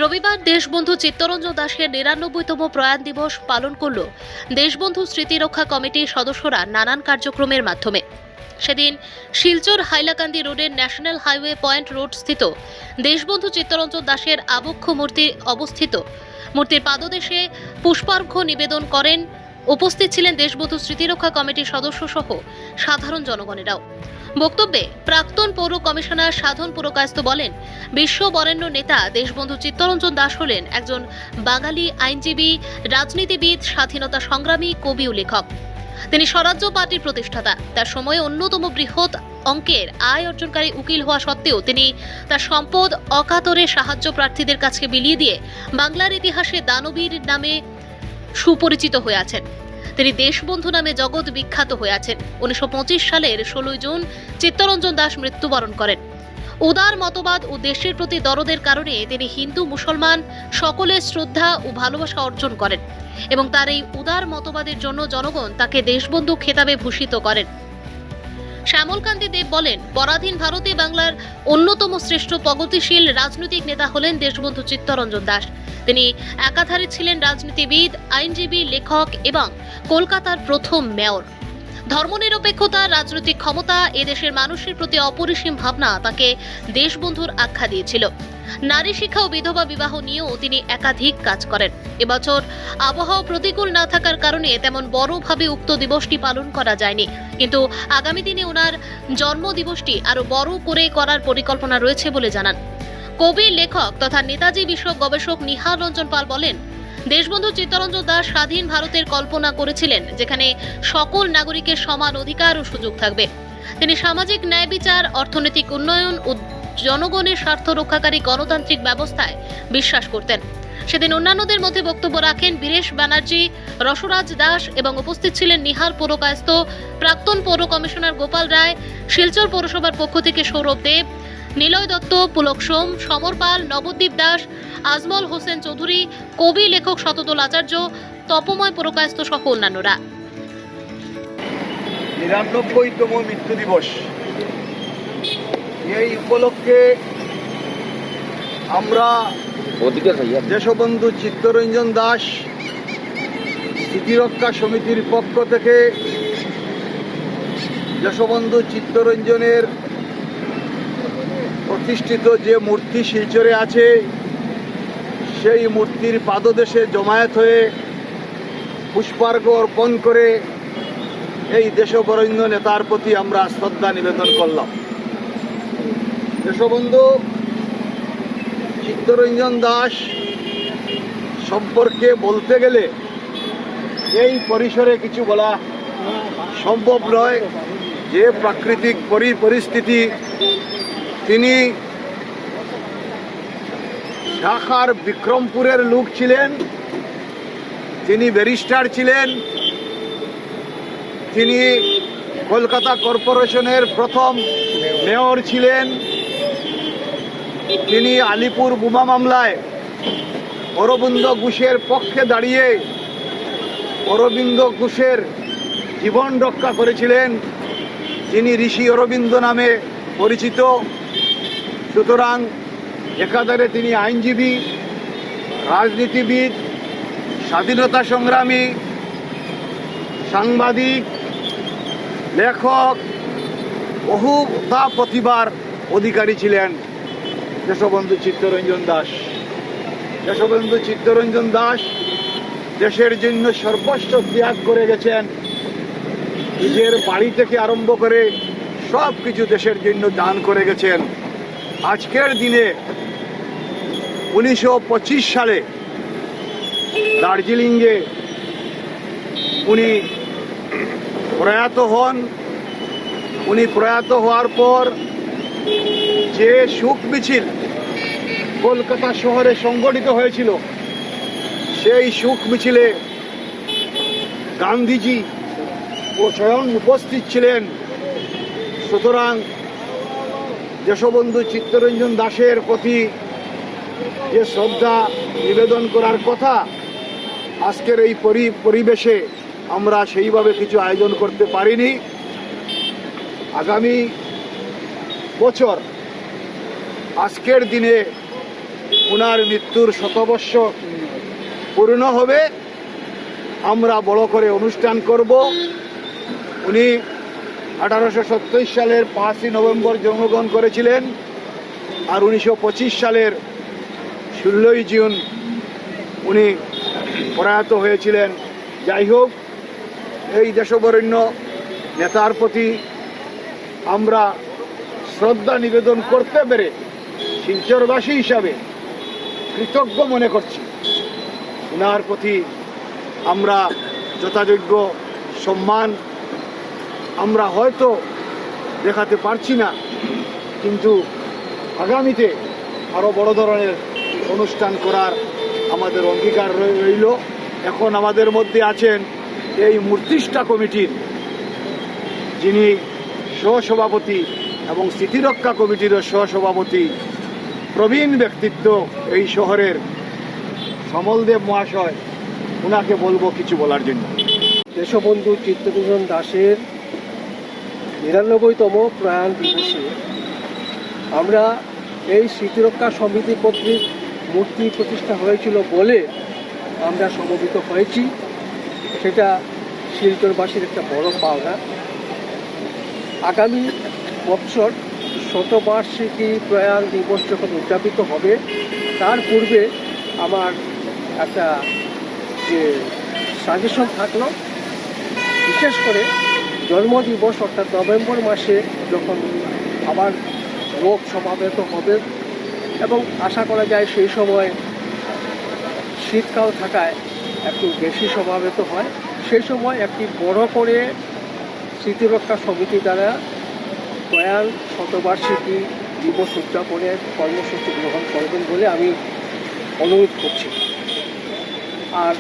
রবিবার দেশবন্ধু চিত্তরঞ্জন দাশের ৯৯তম প্রয়াণ দিবস পালন করল দেশবন্ধু স্মৃতিরক্ষা কমিটির সদস্যরা নানান কার্যক্রমের মাধ্যমে। সেদিন শিলচর হাইলাকান্দি রোডের ন্যাশনাল হাইওয়ে পয়েন্ট রোড স্থিত দেশবন্ধু চিত্তরঞ্জন দাশের আবক্ষ মূর্তি অবস্থিত মূর্তির পাদদেশে পুষ্পার্ঘ্য নিবেদন করেন। উপস্থিত ছিলেন দেশবন্ধু স্মৃতিরক্ষা কমিটির সদস্য সহ সাধারণ জনগণেরাও। বক্তব্যে প্রাক্তন পৌর কমিশনার সাধন পুরকায়স্থ বলেন, বিশ্ব বরেণ্য নেতা দেশবন্ধু চিত্তরঞ্জন দাশ হলেন একজন বাঙালি আইনজীবী, রাজনীতিবিদ, স্বাধীনতা সংগ্রামী, কবি ও লেখক। তিনি স্বরাজ্য পার্টির প্রতিষ্ঠাতা। তার সময়ে অন্যতম বৃহৎ অঙ্কের আয় অর্জনকারী উকিল হওয়া সত্ত্বেও তিনি তার সম্পদ অকাতরে সাহায্য প্রার্থীদের কাছে বিলিয়ে দিয়ে বাংলার ইতিহাসে দানবীর নামে সুপরিচিত হয়ে আছেন। তিনি দেশবন্ধু নামে জগৎ বিখ্যাত হয়ে আছেন। 1925 সালের 16 জুন চিত্তরঞ্জন দাশ মৃত্যুবরণ করেন। উদার মতবাদ ও দেশের প্রতি দরদের কারণে তিনি হিন্দু মুসলমান সকলের শ্রদ্ধা ও ভালোবাসা অর্জন করেন এবং তার এই উদার মতবাদের জন্য জনগণ তাকে দেশবন্ধু খেতাবে ভূষিত করেন। শ্যামলকান্তি দেব বলেন, পরাধীন ভারতে বাংলার অন্যতম শ্রেষ্ঠ প্রগতিশীল রাজনৈতিক নেতা হলেন দেশবন্ধু চিত্তরঞ্জন দাশ। তিনি একাধারে ছিলেন রাজনীতিবিদ, আইনজীবী, লেখক এবং কলকাতার প্রথম মেয়র। ধর্মনিরপেক্ষতা, রাজনৈতিক ক্ষমতা, এদেশের মানুষের প্রতি অপরিসীম ভাবনা তাকে দেশবন্ধুর আখ্যা দিয়েছিল। নারী শিক্ষা ও বিধবা বিবাহ নিয়েও তিনি একাধিক কাজ করেন। এবছর আবহাওয়া প্রতিকূল না থাকার কারণে তেমন বড়ভাবে উক্ত দিবসটি পালন করা যায়নি, কিন্তু আগামী দিনে ওনার জন্ম দিবসটি আরো বড় করে করার পরিকল্পনা রয়েছে বলে জানান। কবি, লেখক তথা নেতাজি বিষয়ক গবেষক নিহার রঞ্জন পাল বলেন, দেশবন্ধু চিত্তরঞ্জন দাশ স্বাধীন ভারতের কল্পনা করেছিলেন, যেখানে সকল নাগরিকের সমান অধিকার ও সুযোগ থাকবে। তিনি সামাজিক ন্যায় বিচার, অর্থনৈতিক উন্নয়ন ও জনগণের স্বার্থ রক্ষাকারী গণতান্ত্রিক ব্যবস্থায় বিশ্বাস করতেন। সেদিন অন্যান্যদের মধ্যে বক্তব্য রাখেন বীরেশ ব্যানার্জি, রসরাজ দাস এবং উপস্থিত ছিলেন নিহার পুরকায়স্থ, প্রাক্তন পৌর কমিশনার গোপাল রায়, শিলচর পৌরসভার পক্ষ থেকে সৌরভ দেব, নিলয় দত্ত, পুলক সোম, সমর পাল, নবদ্বীপ দাস, আজমল হোসেন চৌধুরী, কবি লেখক শতদল আচার্য, তপময় পুরকায়স্থ সহ অন্যান্যরা। ৯৯তম মৃত্যু দিবস, এই উপলক্ষে আমরা দেশবন্ধু চিত্তরঞ্জন দাশ স্মৃতিরক্ষা সমিতির পক্ষ থেকে দেশবন্ধু চিত্তরঞ্জনের প্রতিষ্ঠিত যে মূর্তি শিলচরে আছে, সেই মূর্তির পাদদেশে জমায়েত হয়ে পুষ্পার্ঘ্য অর্পণ করে এই দেশবরেণ্য নেতার প্রতি আমরা শ্রদ্ধা নিবেদন করলাম। দেশবন্ধু চিত্তরঞ্জন দাশ সম্পর্কে বলতে গেলে এই পরিসরে কিছু বলা সম্ভব নয়। যে প্রাকৃতিক পরিস্থিতি, তিনি ঢাকার বিক্রমপুরের লোক ছিলেন, তিনি ব্যারিস্টার ছিলেন, তিনি কলকাতা কর্পোরেশনের প্রথম মেয়র ছিলেন, তিনি আলিপুর বোমা মামলায় অরবিন্দ ঘোষের পক্ষে দাঁড়িয়ে অরবিন্দ ঘোষের জীবন রক্ষা করেছিলেন। তিনি ঋষি অরবিন্দ নামে পরিচিত। সুতরাং একাধারে তিনি আইনজীবী, রাজনীতিবিদ, স্বাধীনতা সংগ্রামী, সাংবাদিক, লেখক, বহুতা প্রতিভার অধিকারী ছিলেন দেশবন্ধু চিত্তরঞ্জন দাশ। দেশবন্ধু চিত্তরঞ্জন দাশ দেশের জন্য সর্বস্ব ত্যাগ করে গেছেন। নিজের বাড়ি থেকে আরম্ভ করে সব কিছু দেশের জন্য দান করে গেছেন। আজকের দিনে 1925 সালে দার্জিলিংয়ে উনি প্রয়াত হন। উনি প্রয়াত হওয়ার পর যে শোক মিছিল কলকাতা শহরে সংগঠিত হয়েছিল, সেই শোক মিছিলে গান্ধীজি ও স্বয়ং উপস্থিত ছিলেন। সুতরাং দেশবন্ধু চিত্তরঞ্জন দাশের প্রতি যে শ্রদ্ধা নিবেদন করার কথা, আজকের এই পরিবেশে আমরা সেইভাবে কিছু আয়োজন করতে পারিনি। আগামী বছর আজকের দিনে ওনার মৃত্যুর শতবর্ষ পূর্ণ হবে, আমরা বড় করে অনুষ্ঠান করব। উনি 1827 সালের 5ই নভেম্বর জন্মগ্রহণ করেছিলেন, আর 1925 সালের 16ই জুন উনি প্রয়াত হয়েছিলেন। যাই হোক, এই দেশবরেণ্য নেতার প্রতি আমরা শ্রদ্ধা নিবেদন করতে পেরে শিলচরবাসী হিসাবে কৃতজ্ঞ মনে করছি। ওনার প্রতি আমরা যথাযোগ্য সম্মান আমরা হয়তো দেখাতে পারছি না, কিন্তু আগামীতে আরও বড় ধরনের অনুষ্ঠান করার আমাদের অঙ্গীকার রইল। এখন আমাদের মধ্যে আছেন এই মূর্তিষ্ঠা কমিটির যিনি সহসভাপতি এবং স্মৃতিরক্ষা কমিটিরও সহসভাপতি, প্রবীণ ব্যক্তিত্ব এই শহরের সমলদেব মহাশয়। ওনাকে বলবো কিছু বলার জন্য। দেশবন্ধু চিত্তরঞ্জন দাসের 99তম প্রয়াণ দিবসে আমরা এই স্মৃতিরক্ষা সমিতি কর্তৃক মূর্তি প্রতিষ্ঠা হয়েছিল বলে আমরা সমবেত হয়েছি। সেটা শিলচরবাসীর একটা বড় পাওনা। আগামী বছর শতবার্ষিকী প্রয়াণ দিবস যখন উদযাপিত হবে, তার পূর্বে আমার একটা যে সাজেশন থাকলো, বিশেষ করে জন্মদিবস অর্থাৎ নভেম্বর মাসে যখন আবার লোক সমাবেত হবে এবং আশা করা যায় সেই সময় শীতকাল থাকায় একটু বেশি সমাবেত হয়, সেই সময় একটি বড় করে স্মৃতিরক্ষা সমিতি দ্বারা প্রয়াণ শতবার্ষিকী দিবস উদযাপনের কর্মসূচি গ্রহণ করবেন বলে আমি অনুরোধ করছি। আর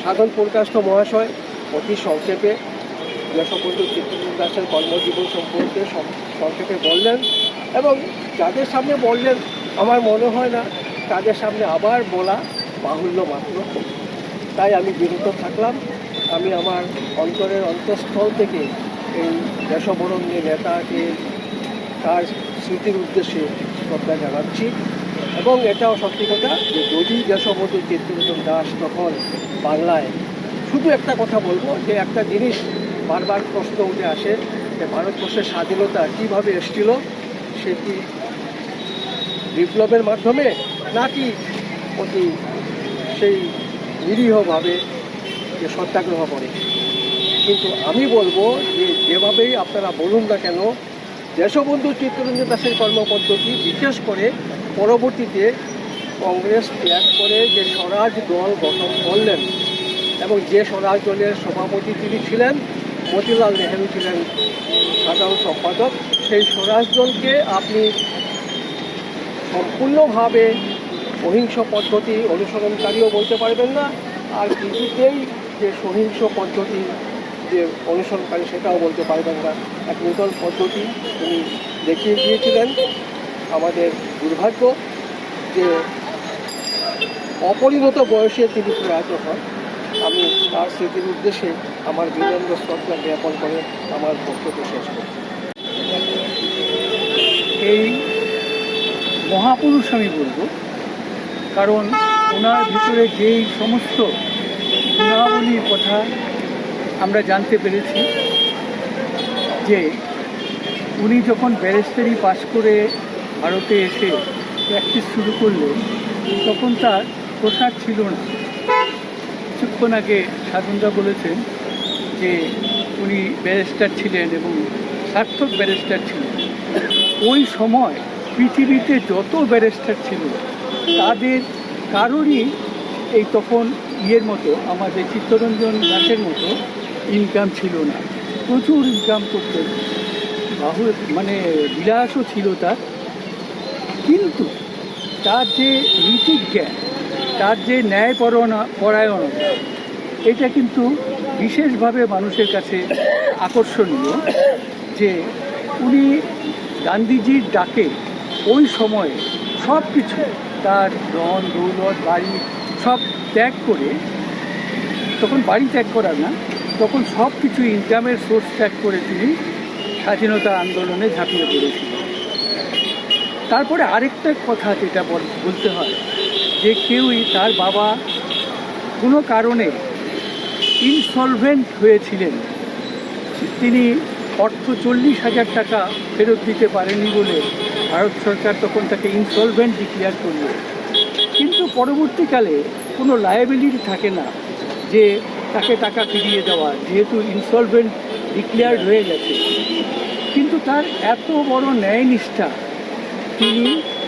সাধন প্রকাষ্ট মহাশয় অতি সংক্ষেপে দেশবন্ধু চিত্তরঞ্জন দাসের কর্মজীবন সম্পর্কে সংক্ষেপে বললেন, এবং যাদের সামনে বললেন আমার মনে হয় না তাদের সামনে আবার বলা বাহুল্য মাত্র। তাই আমি বিরত থাকলাম। আমি আমার অন্তরের অন্তঃস্থল থেকে এই দেশবরণ্য নেতাকে তার স্মৃতির উদ্দেশ্যে শ্রদ্ধা জানাচ্ছি। এবং এটাও সত্যি কথা যে যদি দেশবন্ধু চিত্তরঞ্জন দাস তখন বাংলায়, শুধু একটা কথা বলবো যে একটা জিনিস বারবার প্রশ্ন উঠে আসে যে ভারতবর্ষের স্বাধীনতা কীভাবে এসেছিল, সেটি বিপ্লবের মাধ্যমে নাকি অতি সেই নিরীহভাবে যে সত্যাগ্রহ করে। কিন্তু আমি বলবো যে যেভাবেই আপনারা বলুন না কেন, দেশবন্ধু চিত্তরঞ্জন দাসের কর্মপদ্ধতি, বিশেষ করে পরবর্তীতে কংগ্রেস ত্যাগ করে যে স্বরাজ দল গঠন করলেন এবং যে স্বরাজ দলের সভাপতি তিনি ছিলেন, মতিলাল নেহেরু ছিলেন সাধারণ সম্পাদক, সেই স্বরাজ দলকে আপনি সম্পূর্ণভাবে অহিংস পদ্ধতি অনুসরণকারীও বলতে পারবেন না, আর কিছুতেই যে সহিংস পদ্ধতি যে অনুসরণকারী সেটাও বলতে পারবেন না। এক নূতন পদ্ধতি তিনি দেখিয়ে দিয়েছিলেন। আমাদের দুর্ভাগ্য যে অপরিণত বয়সে তিনি প্রয়াত হন। আমি তার স্মৃতির উদ্দেশ্যে আমার বিনম্র শ্রদ্ধা জ্ঞাপন করে আমার বক্তব্য শেষ করছি। এই মহাপুরুষ আমি বলবো, কারণ ওনার ভিতরে যেই সমস্ত গুণাবলীর কথা আমরা জানতে পেরেছি, যে উনি যখন ব্যারিস্টারি পাশ করে ভারতে এসে প্র্যাকটিস শুরু করলেন, তখন তার প্রসার ছিল না। কিছুক্ষণ আগে সাধনদা বলেছেন যে উনি ব্যারিস্টার ছিলেন এবং সার্থক ব্যারিস্টার ছিলেন। ওই সময় পৃথিবীতে যত ব্যারিস্টার ছিল তাদের কারোরই এই তখন মতো আমাদের চিত্তরঞ্জন দাসের মতো ইনকাম ছিল না। প্রচুর ইনকাম করতেন, মানে বিলাসও ছিল তার, কিন্তু তার যে নীতিজ্ঞান, তার যে পরায়ণতা, এটা কিন্তু বিশেষভাবে মানুষের কাছে আকর্ষণীয়। যে উনি গান্ধীজির ডাকে ওই সময়ে সব কিছু, তার ধন দৌলত বাড়ি সব ত্যাগ করে, তখন বাড়ি ত্যাগ করা না, তখন সব কিছু ইনকামের সোর্স ত্যাগ করে তিনি স্বাধীনতা আন্দোলনে ঝাঁপিয়ে পড়েছিলেন। তারপরে আরেকটা কথা যেটা বলতে হয় যে কেউই তার বাবা কোনো কারণে ইনসলভেন্ট হয়েছিলেন, তিনি অর্থ 40,000 টাকা ফেরত দিতে পারেনি বলে ভারত সরকার তখন তাকে ইনসলভেন্ট ডিক্লেয়ার করল। কিন্তু পরবর্তীকালে কোনো লায়াবিলিটি থাকে না যে তাকে টাকা ফিরিয়ে দেওয়া, যেহেতু ইনসলভেন্ট ডিক্লেয়ার্ড হয়ে গেছে। কিন্তু তার এত বড় ন্যায়নিষ্ঠা, তিনি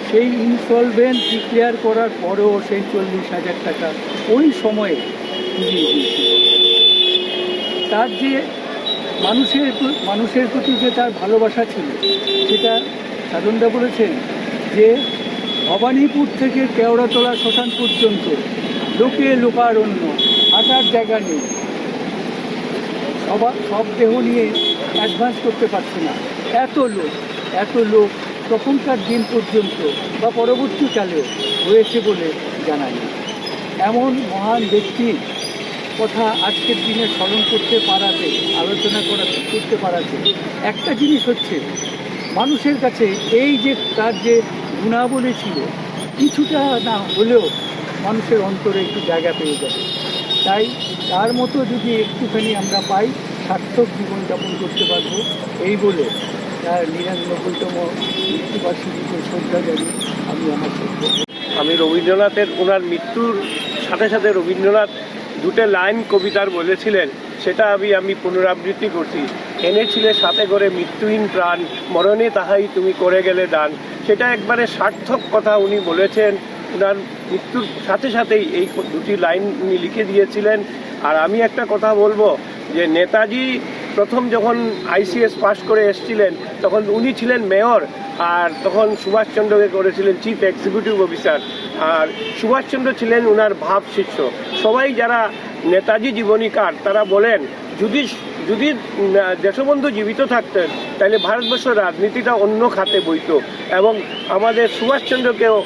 সেই ইনসলভেন্ট ডিক্লেয়ার করার পরেও সেই 40,000 টাকা ওই সময়ে ফিরিয়ে দিয়েছিল। তার যে মানুষের প্রতি যে তার ভালোবাসা ছিল, সেটা সাধনদা বলেছেন যে ভবানীপুর থেকে কেওড়াতলা শ্মশান পর্যন্ত লোকে লোকারণ্য, হাঁটার জায়গা নেই, সব দেহ নিয়ে অ্যাডভান্স করতে পারছে না, এত লোক তখনকার দিন পর্যন্ত বা পরবর্তীকালেও হয়েছে বলে জানা যায়। এমন মহান ব্যক্তির কথা আজকের দিনে স্মরণ করতে পারাতে, আলোচনা করতে পারাতে একটা জিনিস হচ্ছে, মানুষের কাছে এই যে তার যে গুণাবলী ছিল কিছুটা না হলেও মানুষের অন্তরে একটু জায়গা পেয়ে যাবে। তাই তার মতো যদি একটুখানি আমরা পাই, সার্থক জীবনযাপন করতে পারবো, এই বলে তার 99তম মৃত্যুবার্ষিকীতে শ্রদ্ধা জানিয়ে আমি আমার শ্রদ্ধা। আমি রবীন্দ্রনাথের ওনার মৃত্যুর সাথে সাথে রবীন্দ্রনাথ দুটো লাইন কবিতার বলেছিলেন, সেটা আমি পুনরাবৃত্তি করছি। এনেছিলে সাথে করে মৃত্যুহীন প্রাণ, মরণে তাহাই তুমি করে গেলে দান। সেটা একবারে সার্থক কথা উনি বলেছেন। ওনার মৃত্যুর সাথে সাথেই এই দুটি লাইন উনি লিখে দিয়েছিলেন। আর আমি একটা কথা বলবো যে নেতাজি প্রথম যখন ICS পাস করে এসেছিলেন তখন উনি ছিলেন মেয়র, আর তখন সুভাষচন্দ্রকে করেছিলেন চিফ এক্সিকিউটিভ অফিসার, আর সুভাষচন্দ্র ছিলেন ওনার ভাব শিষ্য। সবাই যারা নেতাজি জীবনীকার তারা বলেন যদি দেশবন্ধু জীবিত থাকতেন তাহলে ভারতবর্ষের রাজনীতিটা অন্য খাতে বইত, এবং আমাদের সুভাষচন্দ্রকেও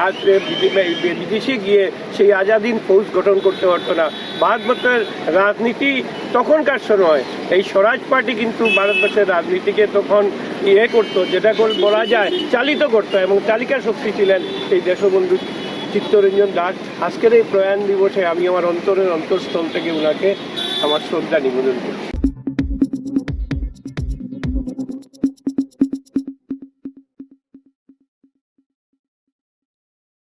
আজ বিদেশে গিয়ে সেই আজাদিন ফৌজ গঠন করতে পারতো না। ভারতবর্ষের রাজনীতি তখনকার সময় এই স্বরাজ পার্টি কিন্তু ভারতবর্ষের রাজনীতিকে তখন করতো, যেটা বলা যায় চালিত করতো, এবং চালিকা শক্তি ছিলেন এই দেশবন্ধু চিত্তরঞ্জন দাস। আজকের এই প্রয়াণ দিবসে আমি আমার অন্তরের অন্তঃস্থল থেকে ওনাকে আমার শ্রদ্ধা নিবেদন করি।